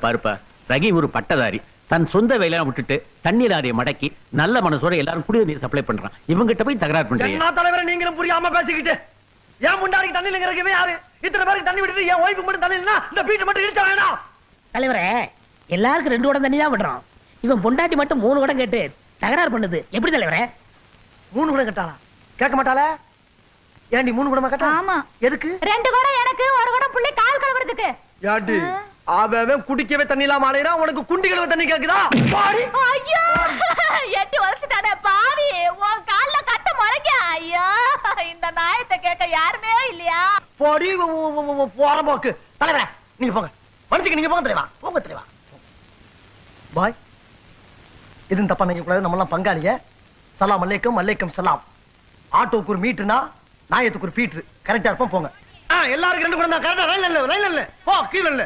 பாருப்பா, ரகி ஒரு பட்டதாரி. தன் சொந்த வேலையை விட்டுட்டு தண்ணி லாரியை மடக்கி நல்ல மனசோட எல்லாரும் குடிநீர் நீர் சப்ளை பண்றான். இவங்கிட்ட போய் தகராறு பண்றீங்க. என்ன தலைவரை நீங்களும் புரியாம பேசிக்கிட்டு ஏன் முண்டாடிக்கு தண்ணி இல்லைங்கிறதுமே யாரு? இத்தனை பேருக்கு தண்ணி விட்டுட்டு என் ஒய்ஃபுக்கு மட்டும் தண்ணி இல்லைன்னா இந்த பீட்டு மட்டும் இடிச்ச வேணாம். தலைவரே, எல்லாருக்கும் 2 குடம் தண்ணி தான் விடுறோம். இவன் பொண்டாட்டி மட்டும் 3 குடம் கேட்டு தகராறு பண்ணுது. எப்படி தலைவரே? 3 குடம் கட்டாளா? கேட்க மாட்டாளா? ஏண்டி 3 குடமா கட்டா? ஆமா. எதுக்கு? 2 குடம் எனக்கு, 1 குடம் புள்ளி கால் கழுவுறதுக்கு. ஏண்டி அவன் குடிக்கவே தண்ணி இல்லாம அலையறான், உனக்கு குண்டி கழுவ தண்ணி கேக்குதா? பாடி ஐயோ, எட்டி வளைச்சிட்டானே பாவி. உன் கால்ல கட்ட முளைக்க. ஐயோ, இந்த நாயத்தை கேட்க யாருமே இல்லையா? பாடி போற போக்கு. தலைவரே நீங்க போங்க, மனுஷங்க நீங்க போங்க தலைவா, போங்க தலைவா. பாய், இது தப்பா நினைக்க கூடாது, நம்ம எல்லாம் பங்காளிங்க. சலாம் அலைக்கும், அலைக்கும் சலாம். ஆட்டோக்கு ஒரு மீட்டர்னா நாயத்துக்கு ஒரு பீட்டர். கரெக்டா இருப்போம், போங்க. எல்லாருக்கும் 2 குடம் தான். கரெக்டா லைன்ல இல்ல, லைன்ல இல்ல. போ கீழ இல்ல.